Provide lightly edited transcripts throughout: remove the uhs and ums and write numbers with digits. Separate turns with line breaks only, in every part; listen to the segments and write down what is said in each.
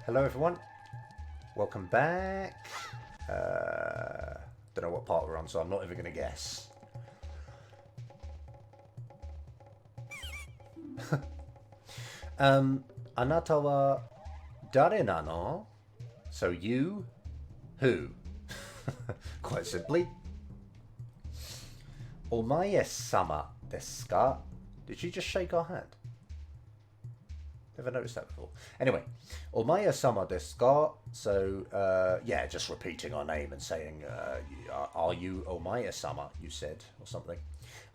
Hello everyone, welcome back. Don't know what part we're on, so I'm not even going to guess. Anata wa dare nano? So you, who? Quite simply. Omae-sama desu ka? Did she just shake our hand? Never noticed that before. Anyway, Omae-sama desu ka? So, yeah, just repeating our name and saying, are you Omae-sama, you said, or something.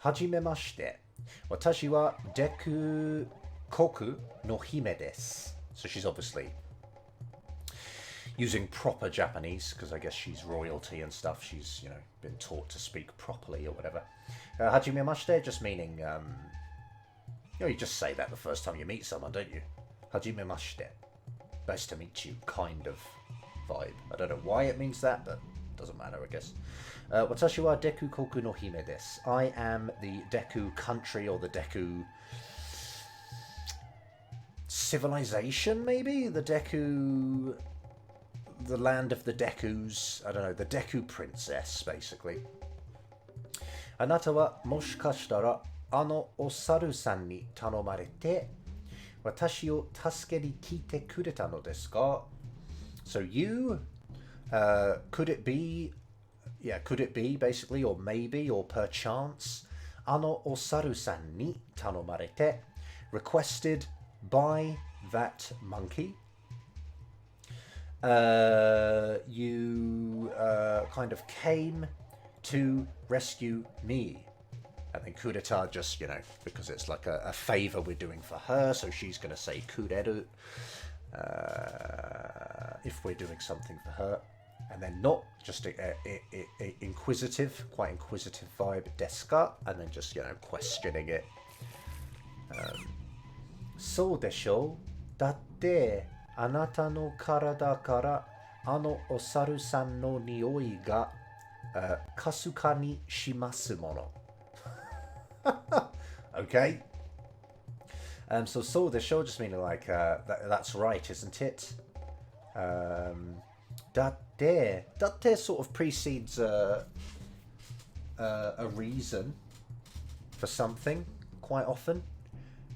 Hajimemashite. Watashi wa deku koku no hime desu. So she's obviously using proper Japanese, because I guess she's royalty and stuff. She's, you know, been taught to speak properly or whatever. Hajimemashite, just meaning, you know, you just say that the first time you meet someone, don't you? Hajimemashite. Nice to meet you, kind of vibe. I don't know why it means that, but doesn't matter, I guess. Watashi wa deku koku no hime desu. I am the Deku country, or the Deku civilization, maybe? The Deku... the land of the Dekus. I don't know, the Deku princess, basically. Anata wa moshikashitara ano osaru-san ni tanomarete watashi o tasukete ni kiite kureta no desu ka? So you, could it be, basically, or maybe, or perchance, ano osaru-san ni tanomarete, requested by that monkey, you kind of came to rescue me. And then kureta, just, you know, because it's like a favor we're doing for her, so she's going to say kureru if we're doing something for her. And then not just inquisitive, quite inquisitive vibe, desu ka, and then just, you know, questioning it. So desho, datte anata no karada kara ano osaru-san no nioi ga kasuka ni shimasu mono. Okay. So the show just meaning like that's right, isn't it? Datte sort of precedes a reason for something quite often,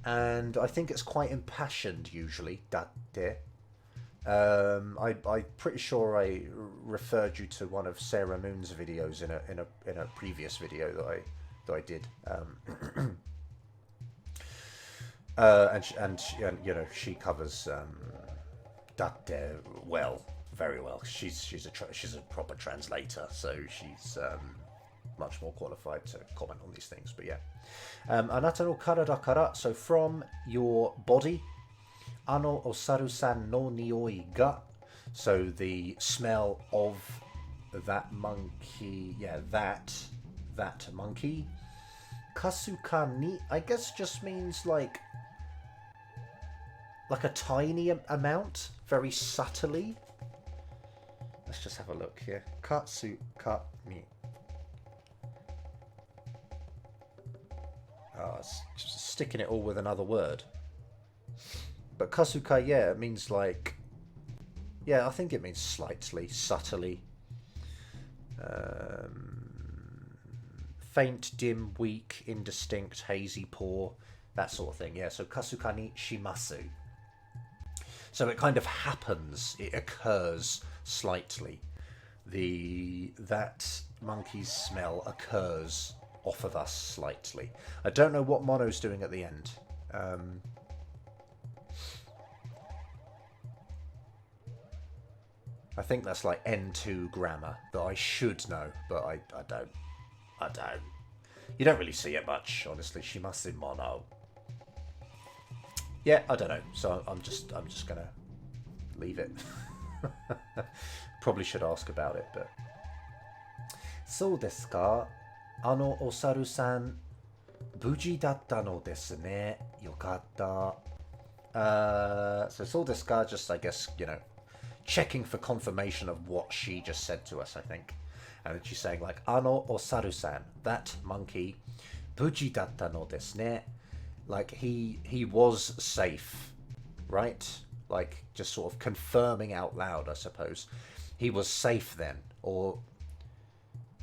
and I think it's quite impassioned usually. Datte. I'm pretty sure I referred you to one of Sarah Moon's videos in a previous video that I did. And you know, she covers datte well, very well. She's a proper translator, so she's much more qualified to comment on these things. But yeah, anata no karada kara, so from your body. Ano osaru-san no nioi ga, so the smell of that monkey, yeah, that monkey. Kasuka ni, I guess just means like a tiny amount, very subtly. Let's just have a look here. Katsuka ni. Oh, it's just sticking it all with another word. But kasuka, yeah, it means like, yeah, I think it means slightly, subtly. Faint, dim, weak, indistinct, hazy, poor, that sort of thing. Yeah, so kasuka ni shimasu. So it kind of happens, it occurs slightly. That monkey's smell occurs off of us slightly. I don't know what Mono's doing at the end. I think that's like N2 grammar that I should know, but I don't. You don't really see it much, honestly. Shimasu mono. Yeah, I don't know. So I'm just gonna leave it. Probably should ask about it, but. So desu ka? Ano osaru-san buji datta no desu ne. Yokatta. So desu ka, just I guess, you know, checking for confirmation of what she just said to us, I think. And then she's saying like, ano osaru-san, that monkey, buji datta no desu ne, like he was safe, right? like just sort of confirming out loud, I suppose. He was safe then, or,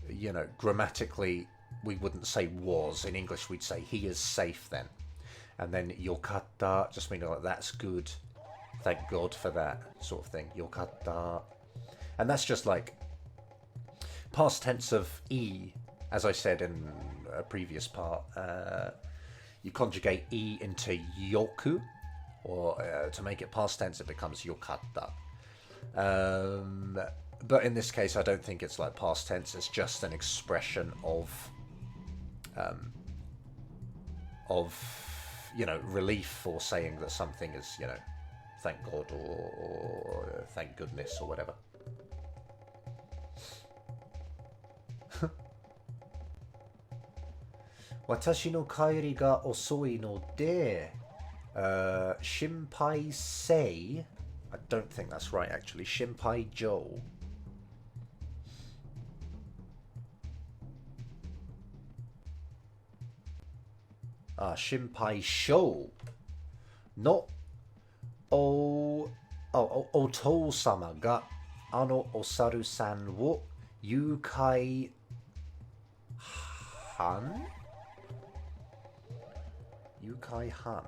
you know, grammatically we wouldn't say was. In English we'd say he is safe then. And then yokatta just meaning like that's good. Thank God for that sort of thing. Yokatta. And that's just like past tense of e, as I said in a previous part. You conjugate e into yoku, or to make it past tense it becomes yokatta. But in this case I don't think it's like past tense, it's just an expression of you know, relief for saying that something is, you know, thank God or thank goodness or whatever. Watashi no kaeri ga osoi no de shinpai sei. I don't think that's right actually. Shinpai jo. Shinpai sho no Otou-sama ga ano osaru-san wo yukai han? Yukai han.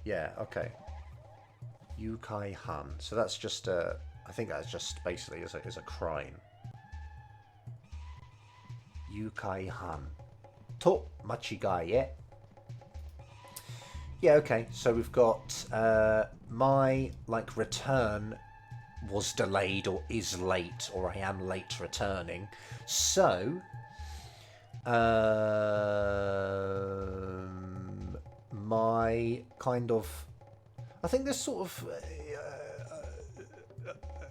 Yeah, okay. Yukai han. So that's just I think that's just basically is a crime. Yukai han. To machigae. Yeah, okay. So we've got my like return was delayed or is late, or I am late returning. So my kind of, I think this sort of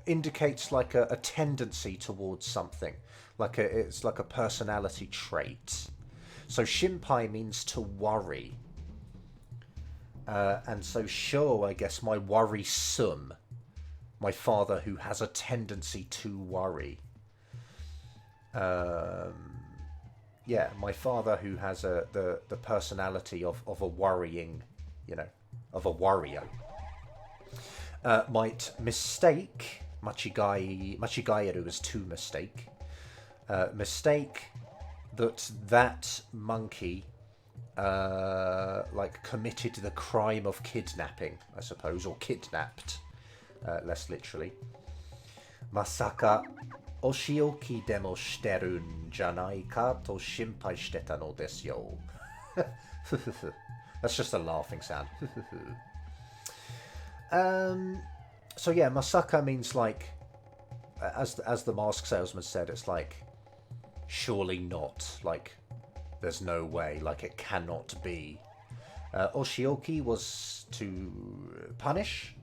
indicates like a tendency towards something, like it's like a personality trait. So shinpai means to worry, and so sho, I guess, my worrisome, my father who has a tendency to worry. Yeah, my father who has the personality of a worrying, you know, of a worrier. Might mistake, machigaeru is to mistake, mistake that monkey like committed the crime of kidnapping, I suppose, or kidnapped, less literally. Masaka oshioki demo shiteru n janai ka to shinpai shiteta no desu yo. That's just a laughing sound. So yeah, masaka means like, as the mask salesman said, it's like surely not, like there's no way, like it cannot be. Oshioki was to punish,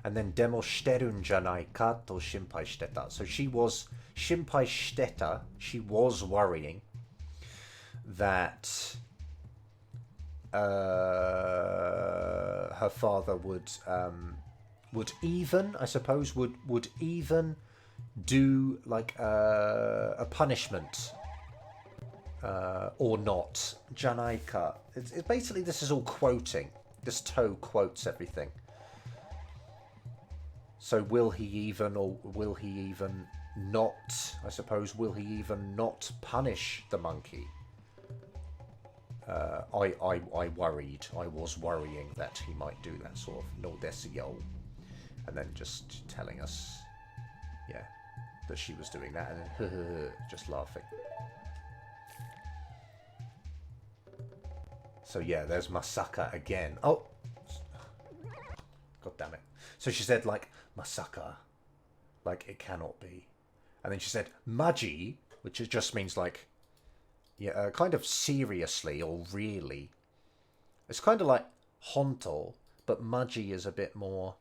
and then demo shiteru n janai ka to shinpai shiteta. So she was shinpai shiteta, she was worrying that her father would even, I suppose, would even do like a punishment, or not. Janaika. It's basically, this is all quoting. This toe quotes everything. So will he even, or will he even not? I suppose, will he even not punish the monkey? I worried. I was worrying that he might do that sort of no desu yo, and then just telling us, yeah, that she was doing that, and then just laughing. So yeah, there's Masaka again. Oh, god damn it! So she said like Masaka, like it cannot be, and then she said Maji, which just means like, yeah, kind of seriously or really. It's kind of like honto, but Maji is a bit more.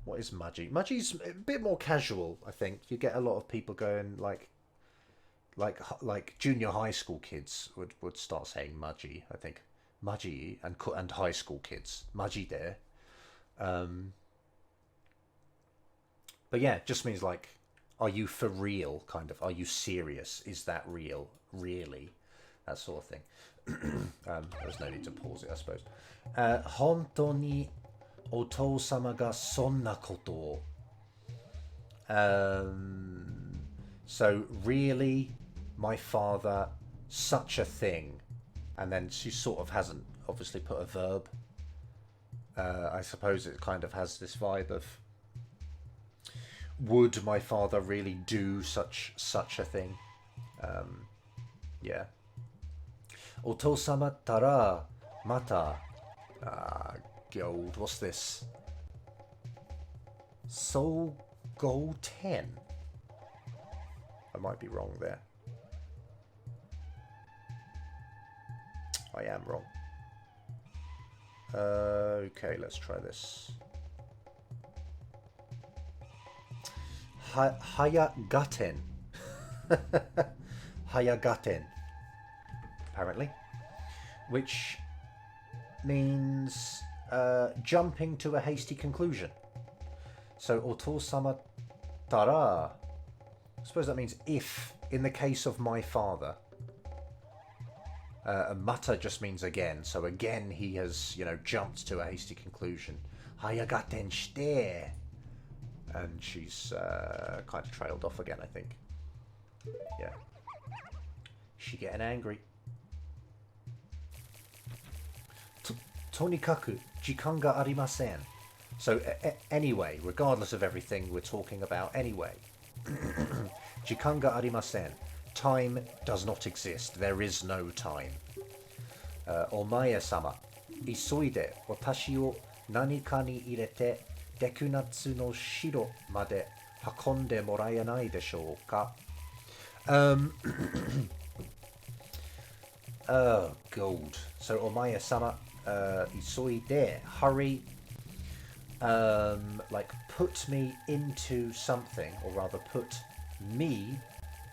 What is Maji? Maji's a bit more casual, I think. You get a lot of people going like junior high school kids would start saying Maji, I think. Maji, and high school kids. Maji there. But yeah, it just means like, are you for real, kind of? Are you serious? Is that real? Really? That sort of thing. There's no need to pause it, I suppose. Honto ni otou-sama ga sonna koto o. So really, my father, such a thing. And then she sort of hasn't obviously put a verb. I suppose it kind of has this vibe of, would my father really do such a thing? Yeah. Otou-sama tara mata. Gold. What's this? Soul Gold 10. I might be wrong there. I am wrong. Okay, let's try this. Hayagaten. Hayagaten. Apparently. Which means jumping to a hasty conclusion. So, otou-sama tara. I suppose that means if, in the case of my father. Mata just means again. So again, he has, jumped to a hasty conclusion. Hayagaten shite. And she's kind of trailed off again, I think. Yeah. She getting angry. Tonikaku, jikan ga arimasen. So anyway, regardless of everything we're talking about, anyway. Jikan ga arimasen. Time does not exist. There is no time. Omae-sama, isoide watashi o nanika ni irete dekunatsu no shiro made hakonde moraenai deshou ka? Oh, gold. So, omae-sama, isoide, hurry, like put me into something, or rather put me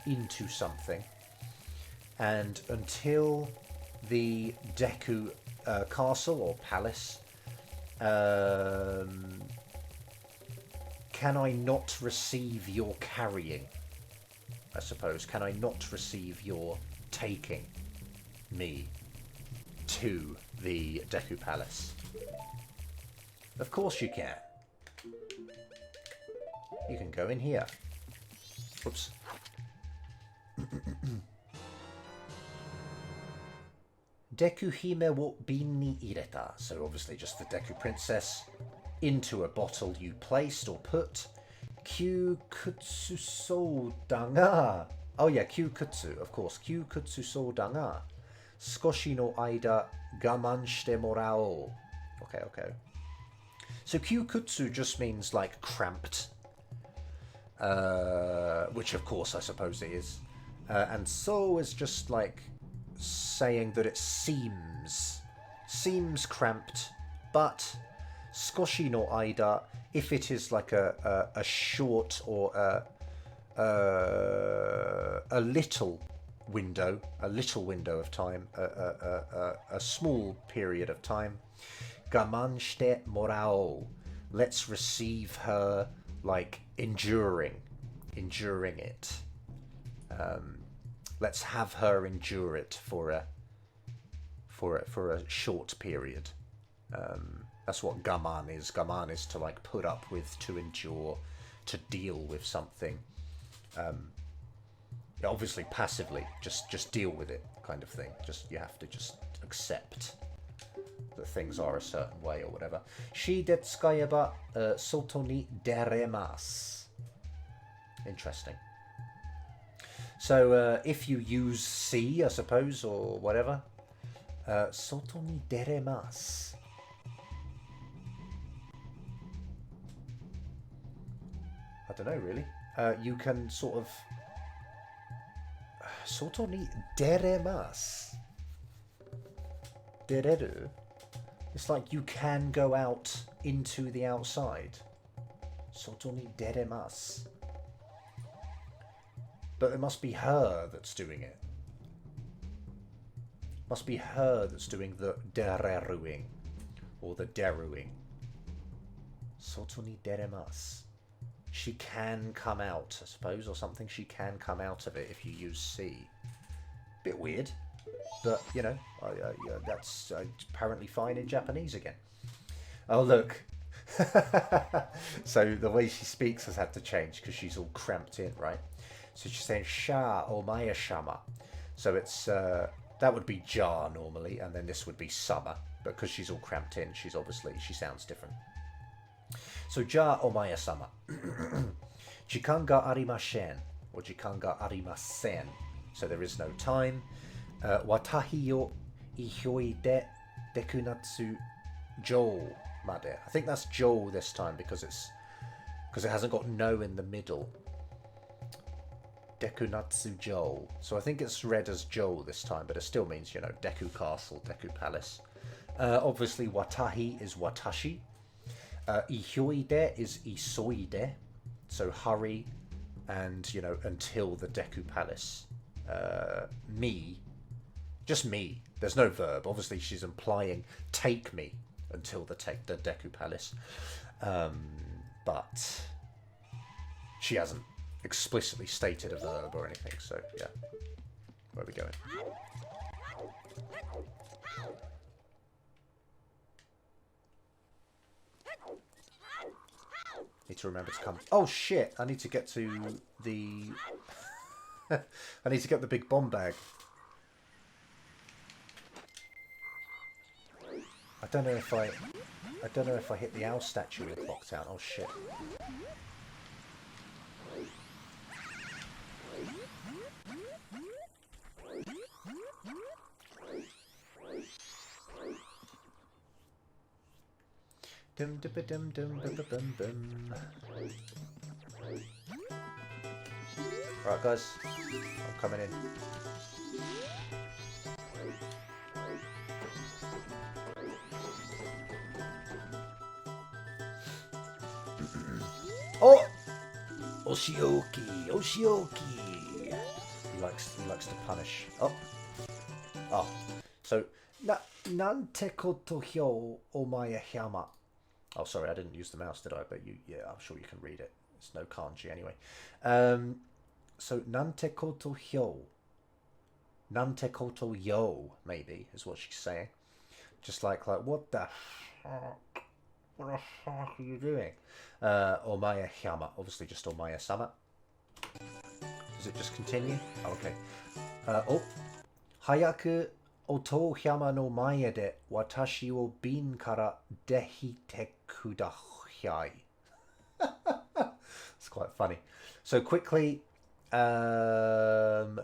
into something, and until the Deku castle or palace, can I not receive your carrying? I suppose. Can I not receive your taking me to the Deku Palace? Of course you can. You can go in here. Oops. Deku hime wo bin ni ireta. So obviously just the Deku princess into a bottle you placed or put. Kyukutsu so danga. Oh yeah, kyukutsu, of course. Kyukutsu so danga. Skoshi no aida gaman shite morao. Okay. So kyukutsu just means like cramped. Which of course I suppose it is. And so is just like saying that it seems cramped, but skoshi no aida, if it is like a short or a little window of time, a small period of time, gaman shite morao, let's receive her, like enduring it. Let's have her endure it for a short period. That's what gaman is. Gaman is to like put up with, to endure, to deal with something. Obviously passively, just deal with it, kind of thing. You have to just accept that things are a certain way or whatever. Shi de tsukayeba soto ni deremasu. Interesting. So if you use C, I suppose, or whatever, soto ni deremasu. I don't know, really. You can sort of soto ni deremasu. Dereru. It's like you can go out into the outside. Soto ni deremasu. But it must be her that's doing it. Must be her that's doing the dereruing or the deruing. Soto ni deremasu. She can come out, I suppose, or something. She can come out of it if you use C. Bit weird. But, you know, that's apparently fine in Japanese again. Oh, look. So the way she speaks has had to change because she's all cramped in, right? So she's saying sha omaya shama. So it's that would be ja normally, and then this would be sama. But because she's all cramped in, she sounds different. So ja omaya sama. Jikan ga arimashen or jikan ga arimasen. So there is no time. Watahi yo ihyoi de dekunatsu jo made. I think that's jo this time because it hasn't got no in the middle. Dekunatsu jo. So I think it's read as jo this time, but it still means, you know, Deku Castle, Deku Palace. Obviously, watahi is watashi. Ihyoide is isoide. So hurry and, you know, until the Deku Palace. Me. Just me. There's no verb. Obviously, she's implying take me until the Deku Palace. But she hasn't explicitly stated a verb or anything, so yeah. Where are we going? Need to remember to come. Oh shit! I need to get to the. I need to get the big bomb bag. I don't know if I hit the owl statue with clock town. Oh shit. Dum dum dum dum dum dum dum. Right, guys, I'm coming in. Oh, Oshioki, Oshioki. He likes to punish. Oh. So nante koto hyo omae hyama. Oh, sorry, I didn't use the mouse, did I? But yeah, I'm sure you can read it. It's no kanji anyway. So nante koto hyo, nante koto yo, maybe is what she's saying. Just like what the fuck? What the fuck are you doing? Omaya hyama, obviously just omaya sama. Does it just continue? Oh, okay. Hayaku oto hyama no mae de watashi wo bin kara dehite kudasai. It's quite funny. So quickly,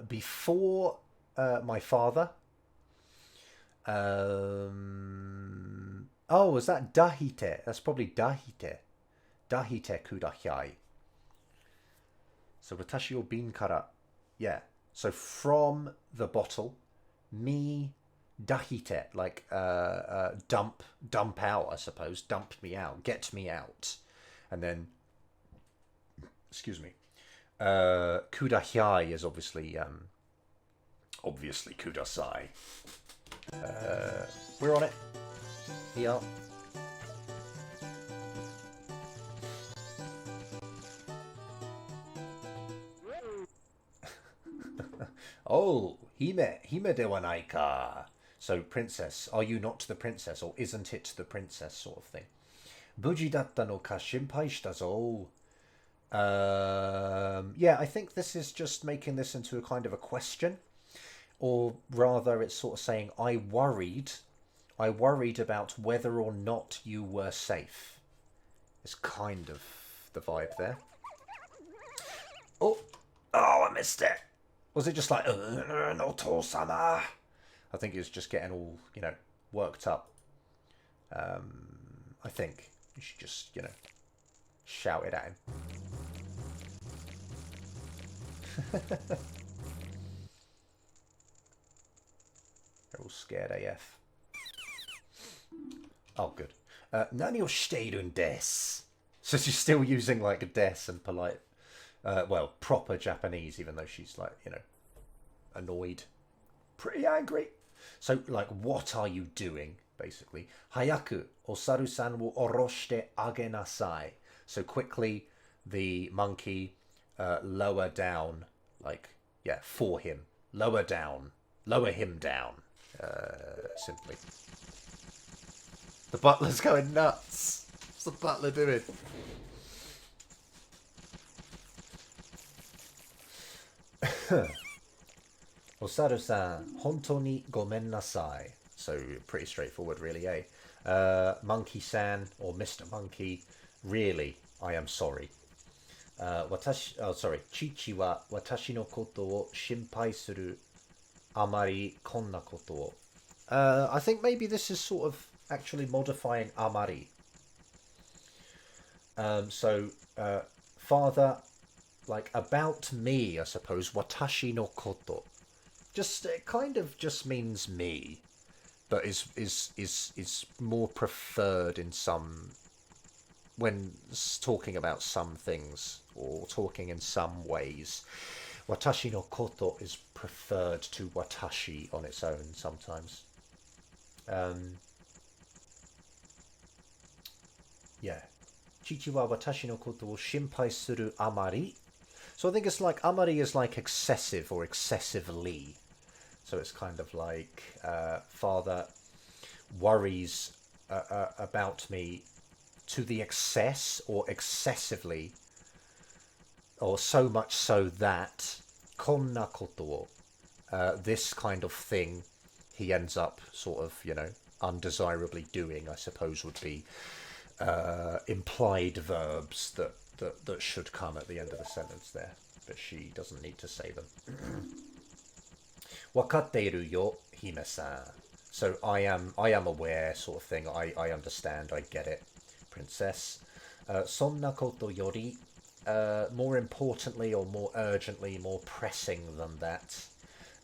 before my father. Oh, was that dahite? That's probably dahite. Dahite kudasai. So watashi wo bin kara. Yeah. So from the bottle, me dahite, like dump out, I suppose. Dump me out. Get me out. And then, excuse me. Kudasai is obviously kudasai. We're on it. Here. Oh, hime de wa nai ka. So, princess, are you not the princess, or isn't it the princess, sort of thing. Buji datta no ka shinpai shita zo. Yeah, I think this is just making this into a kind of a question, or rather, it's sort of saying, I worried about whether or not you were safe. It's kind of the vibe there. Oh, I missed it. Was it just like, no to-sama? I think he was just getting all, you know, worked up. I think you should just, you know, shout it at him. They're all scared AF. Oh, good. Nani o shiteirun desu. So she's still using, like, a des and polite... well, proper Japanese, even though she's like, you know, annoyed, pretty angry. So, like, what are you doing, basically? Hayaku osaru-san wo oroshite agenasai. So quickly, the monkey lower down, like, yeah, for him. Lower down Lower him down. Simply. The butler's going nuts. What's the butler doing? Osaru-san, hontou ni gomen nasai. So pretty straightforward, really, eh? Monkey-san or Mr. Monkey, really, I am sorry. Chichi wa watashi no koto wo shinpai suru amari konna koto wo. I think maybe this is sort of actually modifying amari. Father, like about me, I suppose, watashi no koto. Just it kind of just means me, but is more preferred in some when talking about some things or talking in some ways. Watashi no koto is preferred to watashi on its own sometimes. Yeah. Chichi wa watashi no koto wo shinpai suru amari. So I think it's like amari is like excessive or excessively. So it's kind of like father worries about me to the excess or excessively, or so much so that konna koto wo, this kind of thing he ends up sort of, undesirably doing, I suppose would be implied verbs that should come at the end of the sentence there, but she doesn't need to say them. Wakatteru yo, hime-san. So I am aware, sort of thing. I understand. I get it, princess. Sonna koto yori. More importantly, or more urgently, more pressing than that.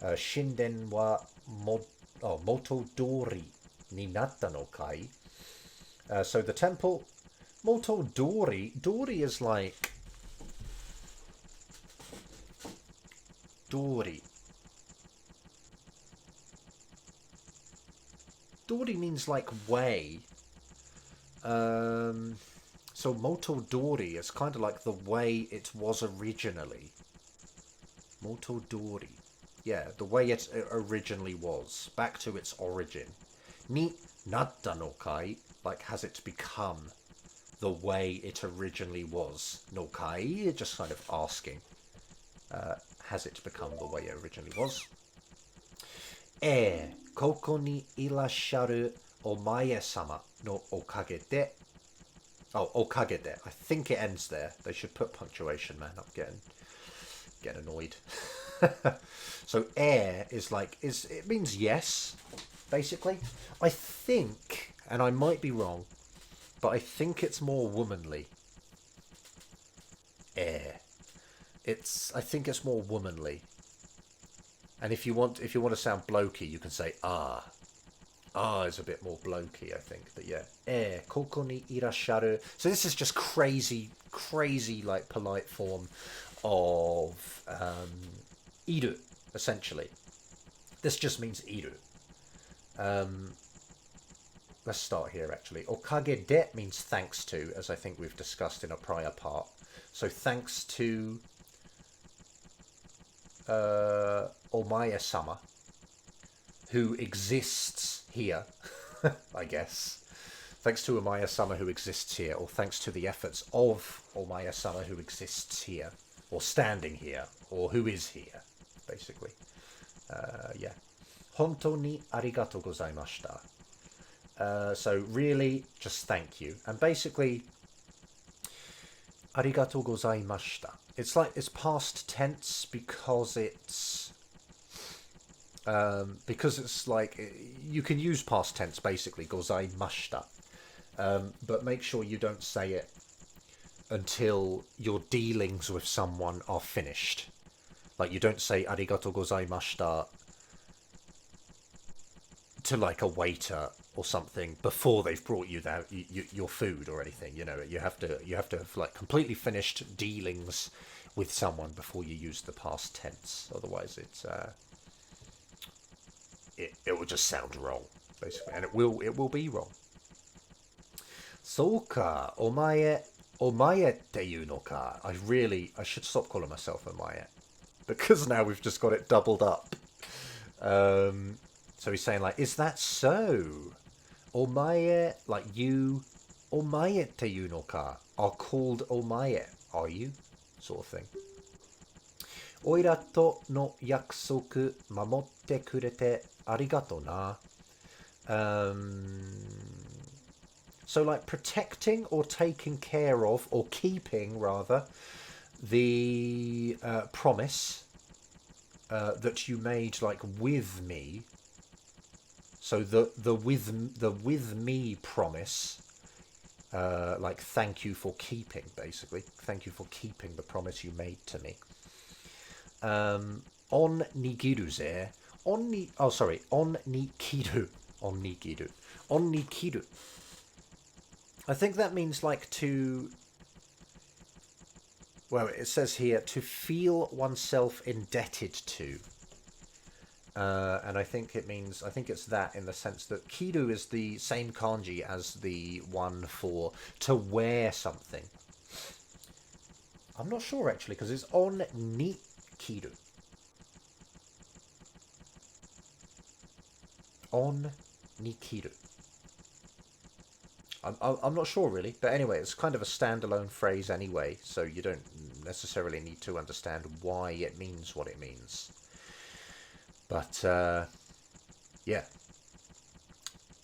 Shinden wa moto dori ni natta no kai. So the temple, moto dori. Dori is like dori. Dori means like way. So moto dori is kind of like the way it was originally. Moto dori. Yeah, the way it originally was. Back to its origin. Ni natta no kai. Like, has it become the way it originally was? No kai, just kind of asking. Has it become the way it originally was? Koko ni irasharu omae-sama no okage de. Oh, okage de. I think it ends there. They should put punctuation, man. I'm getting annoyed. So is like, it means yes, basically. I think, and I might be wrong, but I think it's more womanly. I think it's more womanly. And if you want to sound blokey, you can say ah. Ah is a bit more blokey, I think. But yeah, koko ni irasharu. So this is just crazy, like polite form of iru, essentially. This just means iru. Let's start here, actually. Okage de means thanks to, as I think we've discussed in a prior part. So thanks to omae-sama, who exists here, I guess. Thanks to omae-sama who exists here, or thanks to the efforts of omae-sama who exists here, or standing here, or who is here, basically. Yeah. Hontou ni arigatou gozaimashita. So really, just thank you. And basically, arigatou gozaimashita. It's like, it's past tense because it's like, you can use past tense basically, gozaimashita. But make sure you don't say it until your dealings with someone are finished. Like, you don't say arigatou gozaimashita to like a waiter or something before they've brought you your food or anything. You have to have like completely finished dealings with someone before you use the past tense. Otherwise, it will just sound wrong, basically, and it will be wrong. Souka, omae te iu no ka. I should stop calling myself omae, because now we've just got it doubled up. So he's saying like, is that so? Omae, like you, omae te you no ka, are called omae, are you? Sort of thing. Oira to no yakusoku mamotte kurete arigato na. So like protecting or taking care of, or keeping rather, the promise that you made like with me. So the with me promise, like thank you for keeping, basically. Thank you for keeping the promise you made to me. On nigiru ze. On nikiru. On nigiru. On nikiru. I think that means like to... Well, it says here, to feel oneself indebted to. And I think it means, I think it's that in the sense that kiru is the same kanji as the one for to wear something. I'm not sure actually, because it's on ni kiru. On ni kiru. I'm not sure really, but anyway, it's kind of a standalone phrase anyway, so you don't necessarily need to understand why it means what it means. But, yeah.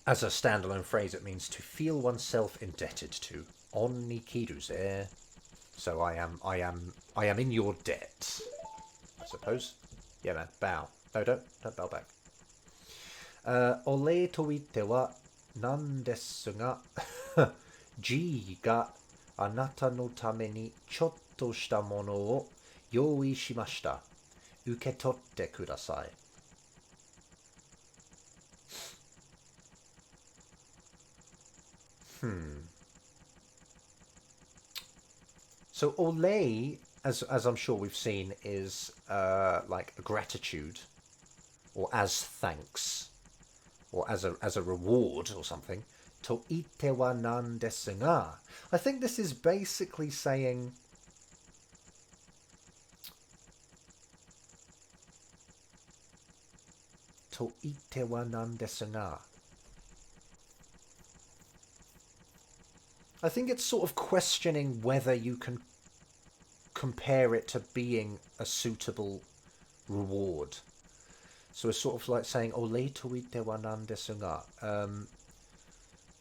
As a standalone phrase, it means to feel oneself indebted to. On ni kiru ze. So I am in your debt, I suppose. Yeah, man. Bow. No, don't bow back. Ole to ite wa nan desu ga, G があなたのためにちょっとしたものを用意しました。受け取ってください。So ole, as I'm sure we've seen, is like gratitude, or as thanks, or as a reward or something. To ite wa nan desu ga. I think this is basically saying to ite wa nan desu ga. I think it's sort of questioning whether you can compare it to being a suitable reward. So it's sort of like saying ole to ite wa nan desu ga.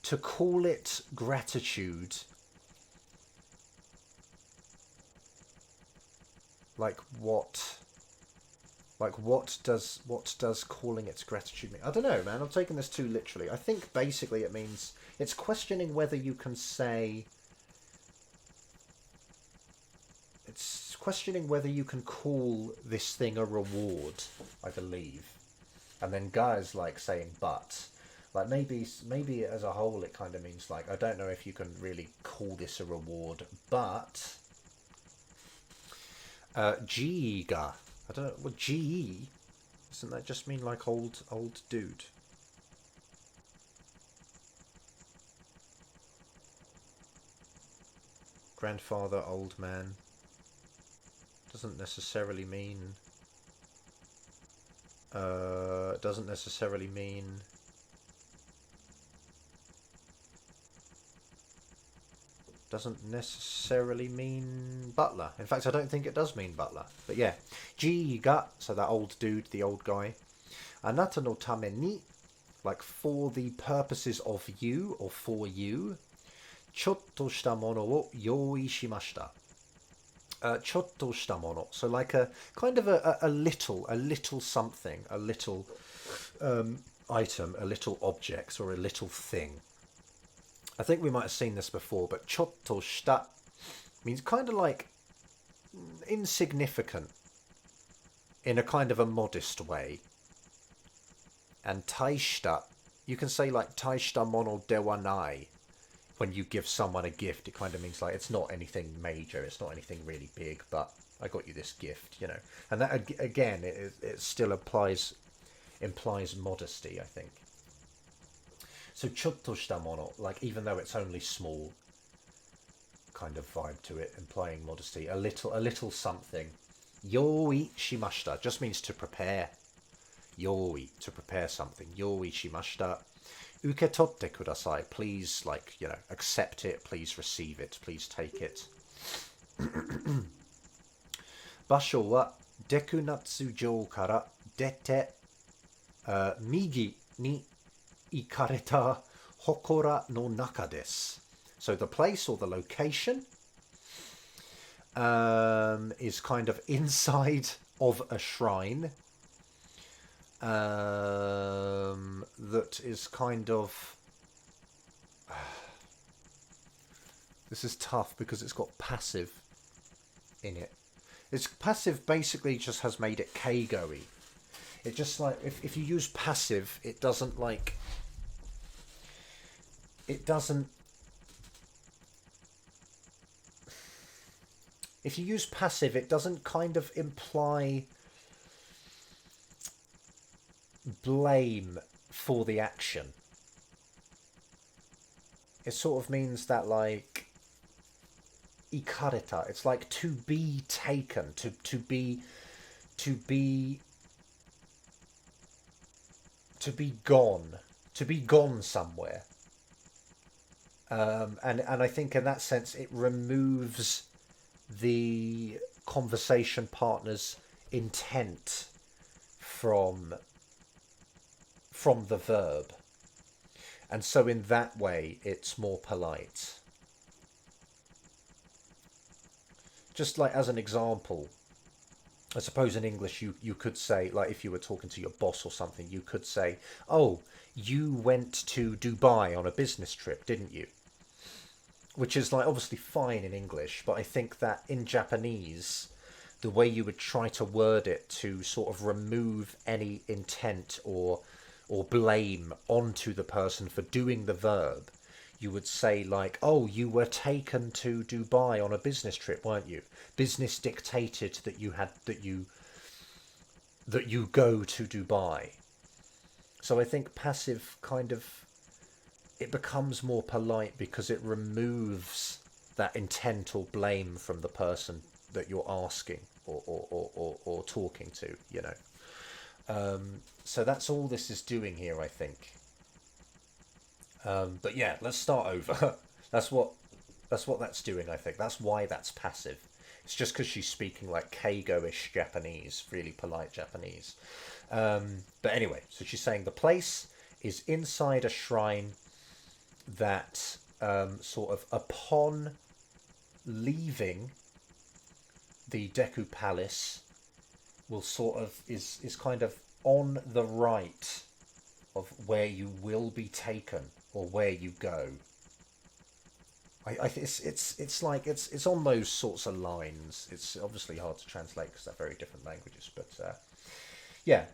To call it gratitude, like what does calling it gratitude mean? I don't know, man. I'm taking this too literally. I think basically it means it's questioning whether you can say. It's questioning whether you can call this thing a reward, I believe. And then guys like saying but. Like maybe as a whole it kind of means like, I don't know if you can really call this a reward, but G-ga, I don't know, well, G-E, doesn't that just mean like old dude? Grandfather, old man, doesn't necessarily mean doesn't necessarily mean butler. In fact, I don't think it does mean butler. But yeah, G-ga, so that old dude, the old guy. Anata no tame ni, like for the purposes of you or for you. Chotto shita mono wo yoi shimashita. Chotto shita mono, so like a kind of a little something, a little item, a little object, or a little thing. I think we might have seen this before, but chotto shita means kind of like insignificant in a kind of a modest way. And taishita, you can say like taishita mono dewa nai. When you give someone a gift, it kind of means like it's not anything major, it's not anything really big, but I got you this gift, you know. And that again, it still implies modesty, I think. So chotto shita mono, like even though it's only small, kind of vibe to it, implying modesty. A little something. Yoi shimashita just means to prepare. Yoi, to prepare something. Yoi shimashita. Uketotte kudasai. Please, like, you know, accept it. Please receive it. Please take it. Basho wa dekunatsujo kara dete migi ni ikareta hokora no naka desu. So the place or the location is kind of inside of a shrine that is kind of... This is tough because it's got passive in it. It's passive basically just has made it keigo-y. It just like, if you use passive, it doesn't like... It doesn't... If you use passive, it doesn't kind of imply blame for the action. It sort of means that, like, ikareta, it's like to be taken, to be gone somewhere. And I think in that sense it removes the conversation partner's intent from the verb, and so in that way it's more polite. Just like as an example, I suppose in English you could say, like if you were talking to your boss or something, you could say, oh, you went to Dubai on a business trip, didn't you? Which is like obviously fine in English, but I think that in Japanese, the way you would try to word it to sort of remove any intent or blame onto the person for doing the verb, you would say like, oh, you were taken to Dubai on a business trip, weren't you? Business dictated that you go to Dubai. So I think passive kind of, it becomes more polite because it removes that intent or blame from the person that you're asking or talking to, you know. So that's all this is doing here, I think. But yeah, let's start over. That's what that's doing, I think. That's why that's passive. It's just because she's speaking like keigo-ish Japanese, really polite Japanese. But anyway, so she's saying the place is inside a shrine that sort of upon leaving the Deku Palace will sort of is kind of on the right of where you will be taken or where you go. It's like it's on those sorts of lines. It's obviously hard to translate because they're very different languages, but yeah,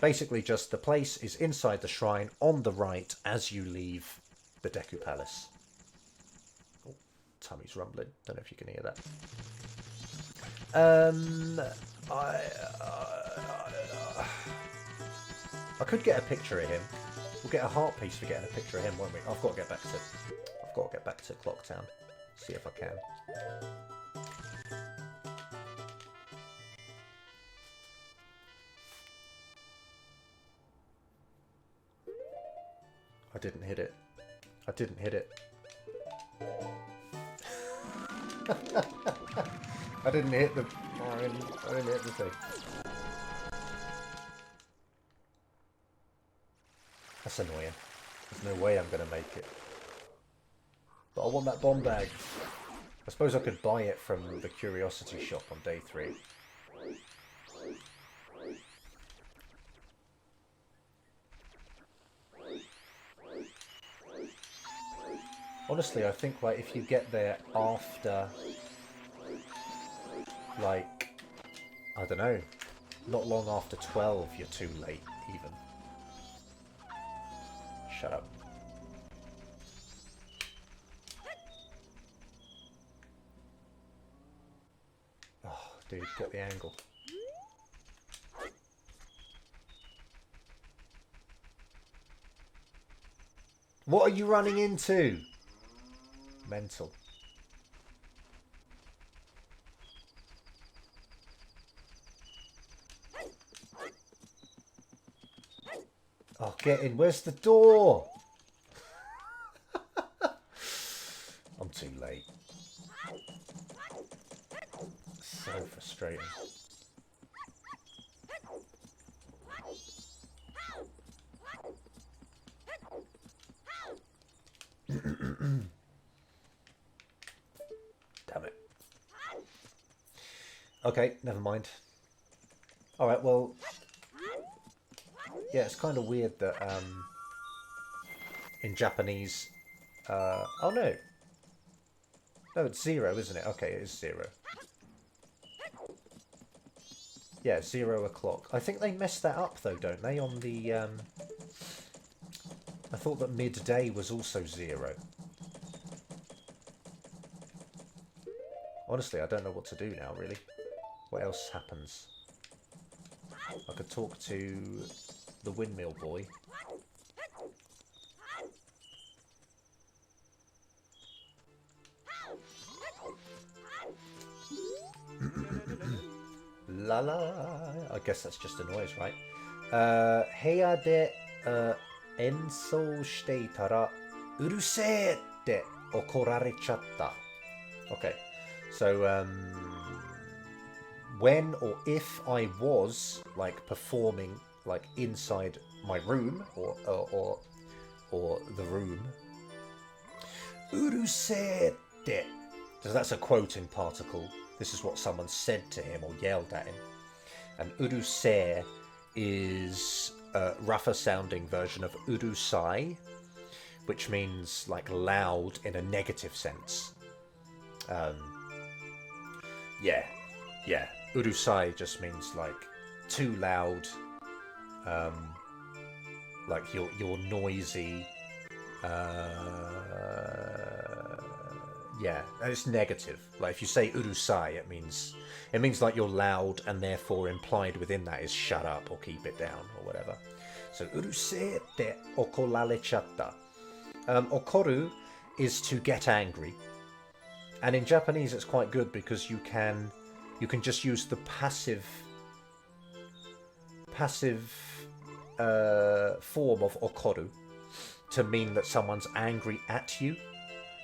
basically just the place is inside the shrine on the right as you leave the Deku Palace. Oh, tummy's rumbling. Don't know if you can hear that. I could get a picture of him. We'll get a heart piece for getting a picture of him, won't we? I've got to get back to Clocktown. See if I can. I didn't hit it. I didn't hit it. I didn't hit the... I didn't hit the thing. That's annoying. There's no way I'm going to make it. But I want that bomb bag. I suppose I could buy it from the Curiosity Shop on day 3. Honestly, I think like if you get there after, like, I don't know, not long after 12, you're too late even. Shut up. Oh, dude, get the angle. What are you running into? Mental. get in. Where's the door? I'm too late. So frustrating. Damn it. Okay, never mind. Alright, well... Yeah, it's kind of weird that in Japanese... oh no! No, it's 0, isn't it? Okay, it is 0. Yeah, 0 o'clock. I think they messed that up though, don't they? On the... I thought that midday was also 0. Honestly, I don't know what to do now, really. What else happens? I could talk to the windmill boy. La la. I guess that's just a noise, right? 部屋で演奏していたらうるせえって怒られちゃった. Okay, so when or if I was like performing like inside my room or the room, うるせえって. So that's a quoting particle. This is what someone said to him or yelled at him. And urusei is a rougher sounding version of urusai, which means like loud in a negative sense. Yeah. Urusai just means like too loud, like you're noisy. Yeah, and it's negative. Like if you say urusai, it means like you're loud, and therefore implied within that is shut up or keep it down or whatever. So urusei te okorarechatta. Okoru is to get angry, and in Japanese it's quite good because you can just use the passive form of okoru to mean that someone's angry at you.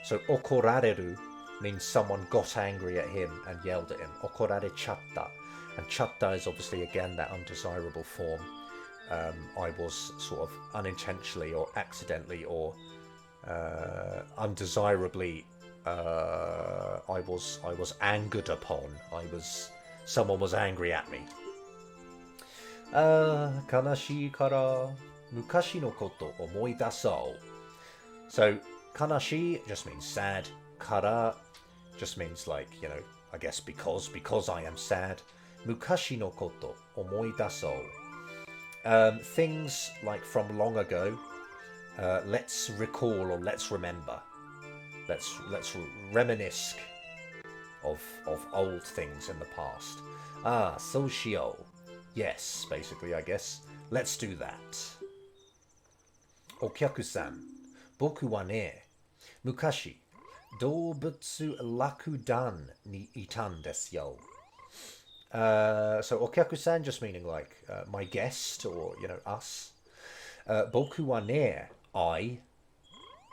So okorareru means someone got angry at him and yelled at him. Okorarechatta. And chatta is obviously again that undesirable form. I was sort of unintentionally or accidentally or undesirably I was angered upon. Someone was angry at me. Kanashii kara mukashi no koto omoi dasou. So kanashi just means sad. Kara just means like, you know, I guess because I am sad. Mukashi no koto omoi dasou. Things like from long ago. Let's recall or let's remember. Let's reminisce of old things in the past. So shio. Yes, basically, I guess. Let's do that. Okyaku-san. Boku wa ne, mukashi, doubutsu rakudan ni itan desu yo. So okyaku-san just meaning like my guest or, you know, us. Boku wa ne, I,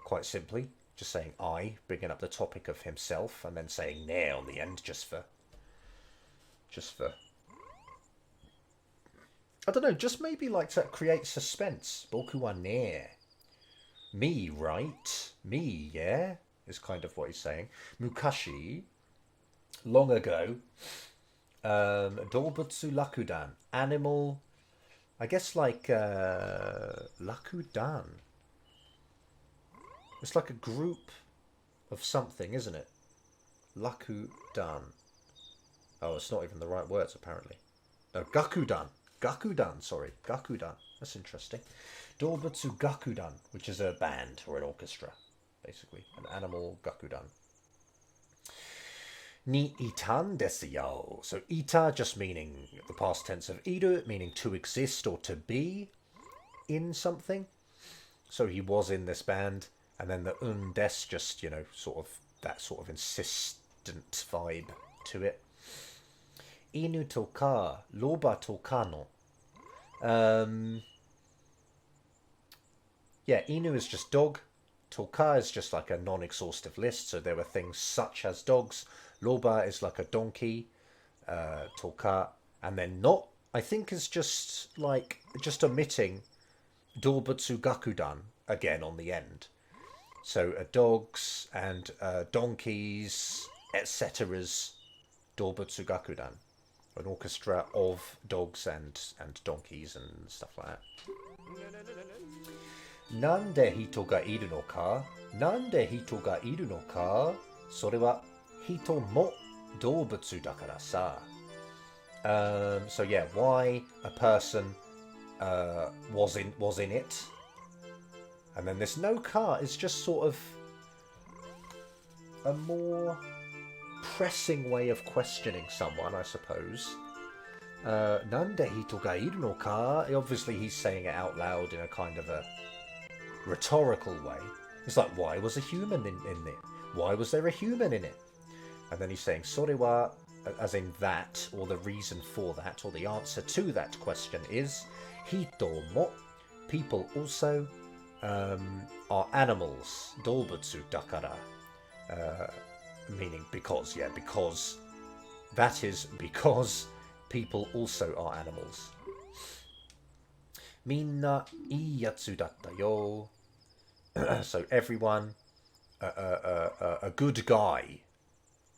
quite simply, just saying I, bringing up the topic of himself and then saying ne on the end just for I don't know, just maybe like to create suspense. Boku wa ne. Me, right? Me, yeah? Is kind of what he's saying. Mukashi, long ago. Doubutsu rakudan, animal. I guess like rakudan. It's like a group of something, isn't it? Rakudan. Oh, it's not even the right words apparently. No, gakudan. Gakudan, sorry. Gakudan. That's interesting. Doubutsu gakudan, which is a band or an orchestra, basically. An animal gakudan. Ni itan desu yo. So ita just meaning the past tense of iru, meaning to exist or to be in something. So he was in this band, and then the des just, you know, sort of that sort of insistent vibe to it. Inu toka, loba toka no. yeah, inu is just dog. Toka is just like a non-exhaustive list. So there were things such as dogs. Loba is like a donkey. Toka. And then not, I think, is just like, just omitting Dorbutsu Gakudan again on the end. So dogs and donkeys, etc.'s Dorbutsu Gakudan. An orchestra of dogs and donkeys and stuff like that. Nande hito ga iru no ka? Nande hito ga iru no ka? Sore wa hito mo doubutsu dakara sa. So yeah, why a person was in it. And then this no ka is just sort of a more pressing way of questioning someone, I suppose. Nande hito ga iru no ka? Obviously he's saying it out loud in a kind of a rhetorical way. It's like, why was a human in it? Why was there a human in it? And then he's saying, sore wa, as in that, or the reason for that, or the answer to that question is, hito mo, people also, are animals, doubutsu dakara, meaning because, yeah, because, that is because people also are animals. Minna ii yatsu datta yo. So everyone, a good guy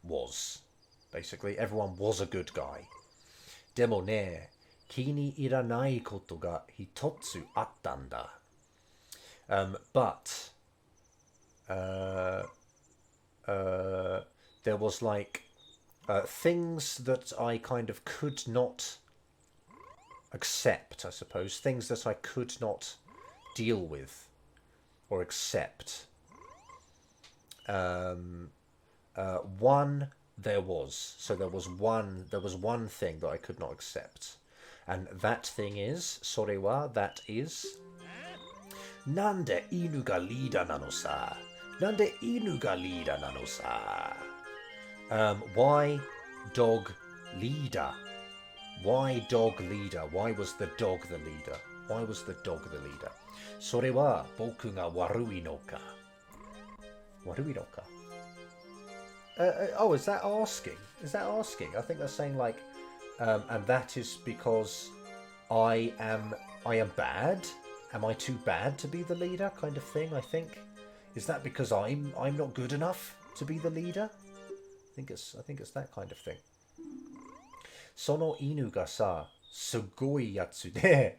was. Basically, everyone was a good guy. Demo ne, ki ni iranai koto ga hitotsu attan da. But there was like things that I kind of could not accept, I suppose. Things that I could not deal with or accept. One there was. So there was one thing that I could not accept. And that thing is, sore wa, that is, Nande inu ga leader nano sa? Nande inu ga leader nano sa? Why dog leader? Why dog leader? Why was the dog the leader? Why was the dog the leader? Sore wa boku ga warui no ka? Warui no ka? Oh, is that asking? Is that asking? I think that's saying like, and that is because I am bad. Am I too bad to be the leader? Kind of thing. I think. Is that because I'm not good enough to be the leader? I think it's that kind of thing. Sono inu ga sa, sugoi yatsu de,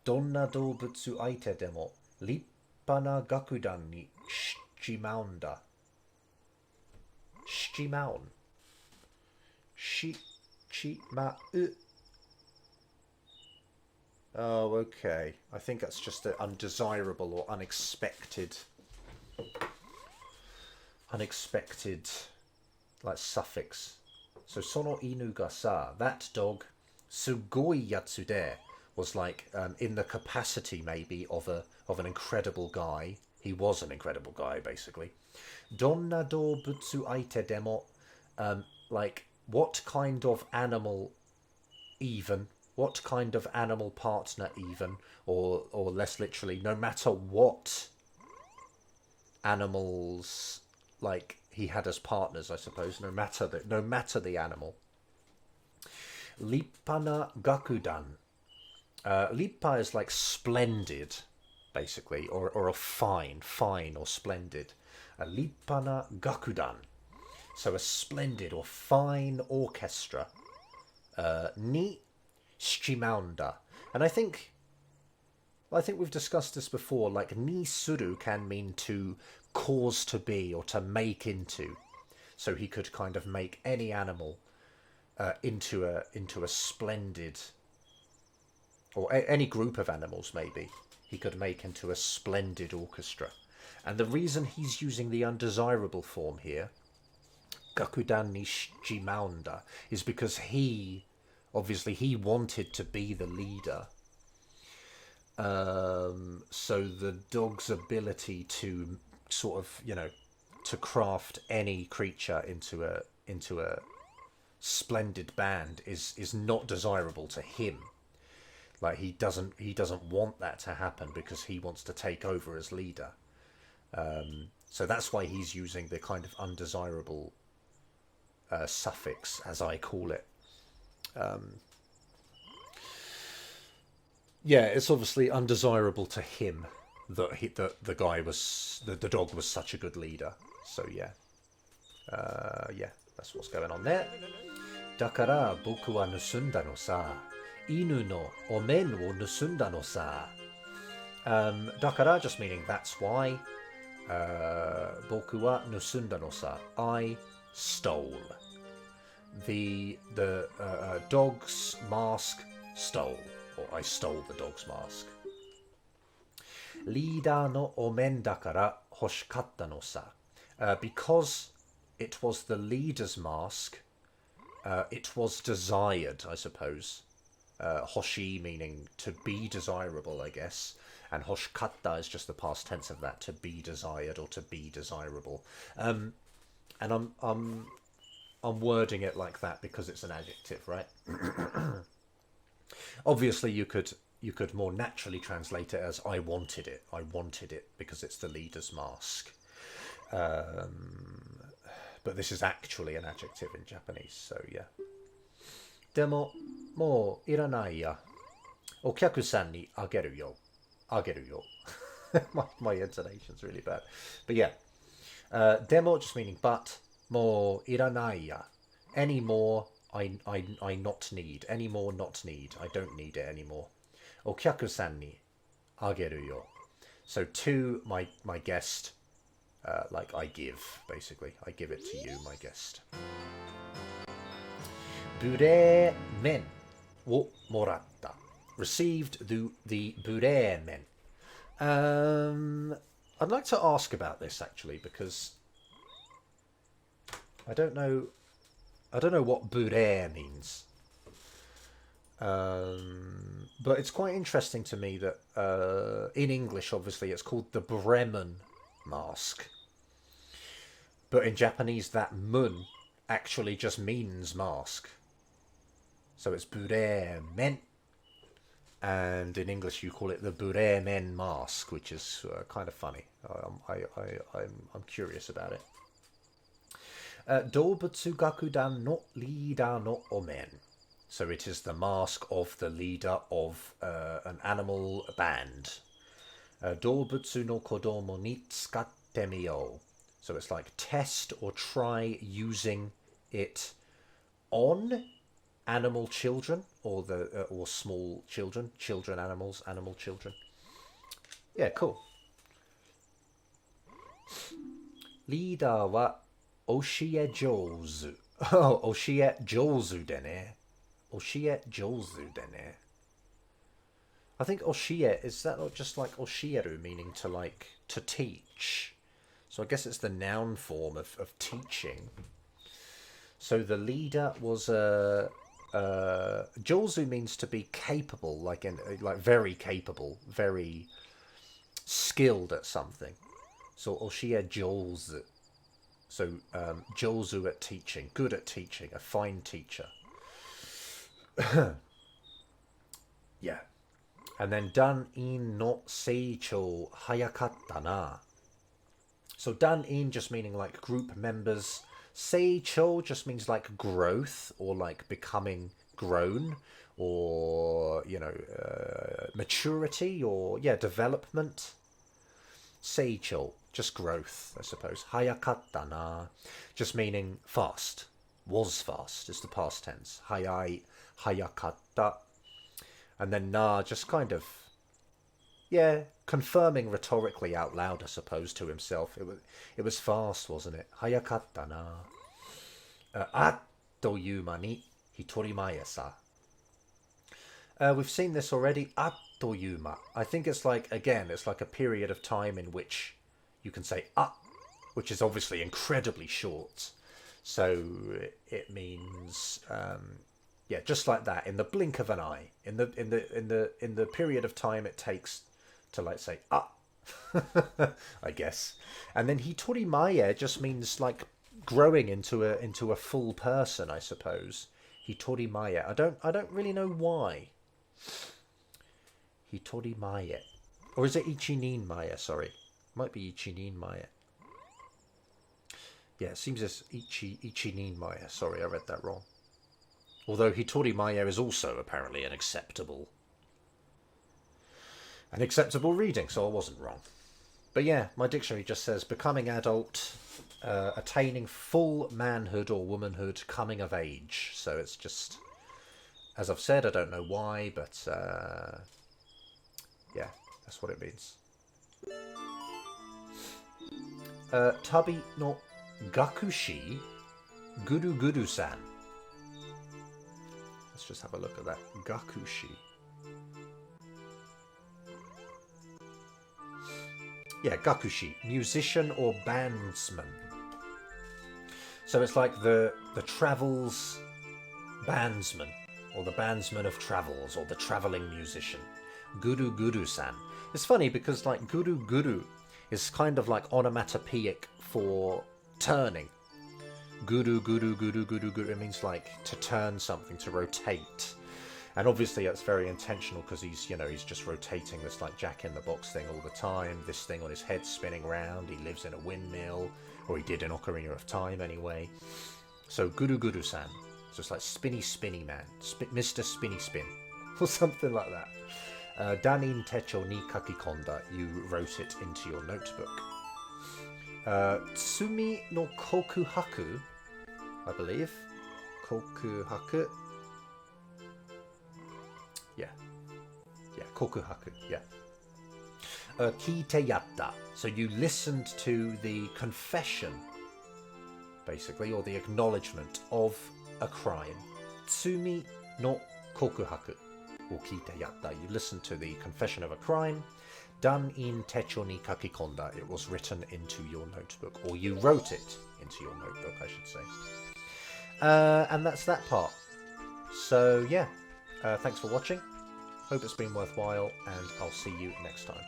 donna doubutsu aite demo, lippana gakudan ni shichimaun da. Shichimaun. Shichimau. Oh, okay. I think that's just an undesirable or unexpected, like, suffix. So, sono inu ga sa, that dog, sugoi yatsu de, was like in the capacity maybe of an incredible guy. He was an incredible guy, basically. Donna doubutsu aite demo, like what kind of animal even? What kind of animal partner even? Or less literally, no matter what animals like he had as partners, I suppose, no matter the animal. Lippana gakudan. Lippa is like splendid, basically, or a fine or splendid. A lippana gakudan. So a splendid or fine orchestra. Ni shichimaunda. And I think we've discussed this before, like ni suru can mean to cause to be or to make into. So he could kind of make any animal into a splendid, or any group of animals maybe, he could make into a splendid orchestra. And the reason he's using the undesirable form here, gakudan ni shichimaunda, is because he wanted to be the leader. So the dog's ability to sort of, to craft any creature into a splendid band is not desirable to him. Like he doesn't want that to happen because he wants to take over as leader. So that's why he's using the kind of undesirable suffix, as I call it. Yeah, it's obviously undesirable to him that the guy was the dog was such a good leader. So yeah, yeah, that's what's going on there. だから僕は盗んだのさ。犬のお面を盗んだのさ。だから just meaning that's why. 僕は盗んだのさ. I stole. The dog's mask stole. Or I stole the dog's mask. リーダーのお面だから欲しかったのさ. Because it was the leader's mask, it was desired, I suppose. Hoshi meaning to be desirable, I guess. And hoshikatta is just the past tense of that, to be desired or to be desirable. And I'm wording it like that because it's an adjective, right? Obviously, you could more naturally translate it as I wanted it. I wanted it because it's the leader's mask. But this is actually an adjective in Japanese, so yeah. でも、もういらないや。お客さんにあげるよ。あげるよ。my intonation's really bad. But yeah. でも just meaning but. もういらないや。Any more, I not need. Any more, not need. I don't need it anymore. お客さんにあげるよ。So to my guest, like I give, basically. I give it to you, my guest. ブレーメンをもらった。Received the ブレーメン。I'd like to ask about this actually because I don't know what ブレー means. But it's quite interesting to me that in English, obviously, it's called the Bremen mask. But in Japanese, that mun actually just means mask. So it's buremen. And in English, you call it the buremen mask, which is kind of funny. I'm curious about it. 動物楽団のリーダーのお面. So it is the mask of the leader of an animal band. 動物の子供に使ってみよう. So it's like test or try using it on animal children or or small children, animals, animal children. Yeah, cool. リーダーは教え上手. Oh, 教え上手でね. 教え上手でね. I think 教え, is that not just like 教える, meaning to like to teach? So I guess it's the noun form of teaching. So the leader was Jozu means to be capable, like very capable, very skilled at something. So Oshiya Jozu. So Jozu at teaching, good at teaching, a fine teacher. Yeah. And then dan in no seichou hayakatta na. So dan in just meaning like group members. Seichou just means like growth or like becoming grown or, you know, maturity or, yeah, development. Seichou, just growth, I suppose. Hayakatta na, just meaning fast. Was fast is the past tense. Hayai, hayakatta. And then na, just kind of, yeah, confirming rhetorically out loud, I suppose, to himself. It was fast, wasn't it? Hayakatta na. Attoyuma ni hitorimae sa. We've seen this already. Attoyuma. I think it's like, again, it's like a period of time in which you can say which is obviously incredibly short. So it means yeah, just like that, in the blink of an eye, in the period of time it takes to like say I guess. And then hitorimae just means like growing into a full person, I suppose. Hitorimae. I don't really know why. Hitori mae. Or is it ichinin mae? Sorry. Might be ichinin mae. Yeah, it seems it's ichinin mae. Sorry, I read that wrong. Although hitori mae is also apparently an acceptable reading, so I wasn't wrong. But yeah, my dictionary just says becoming adult, attaining full manhood or womanhood, coming of age. So it's just, as I've said, I don't know why, but yeah, that's what it means. Tabi no gakushi guru guru-san. Let's just have a look at that. Gakushi. Yeah, gakushi, musician or bandsman. So it's like the travels bandsman, or the bandsman of travels, or the travelling musician. Guru guru-san. It's funny because like guru guru is kind of like onomatopoeic for turning. Guru guru guru guru guru. It means like to turn something, to rotate. And obviously that's very intentional because he's just rotating this like Jack-in-the-Box thing all the time. This thing on his head spinning round. He lives in a windmill, or he did in Ocarina of Time anyway. So Guru Guru-san. So it's like Spinny Spinny Man. Mr. Spinny Spin. Or something like that. Danin techo ni kakikonda. You wrote it into your notebook. Tsumi no kokuhaku, I believe. Kokuhaku. Yeah, kokuhaku, yeah. Kiite yatta. So you listened to the confession, basically, or the acknowledgement of a crime. Tsumi no kokuhaku, or kiite yatta. You listened to the confession of a crime. Dan in techo ni kakikonda. It was written into your notebook, or you wrote it into your notebook, I should say. And that's that part. So yeah, thanks for watching. Hope it's been worthwhile, and I'll see you next time.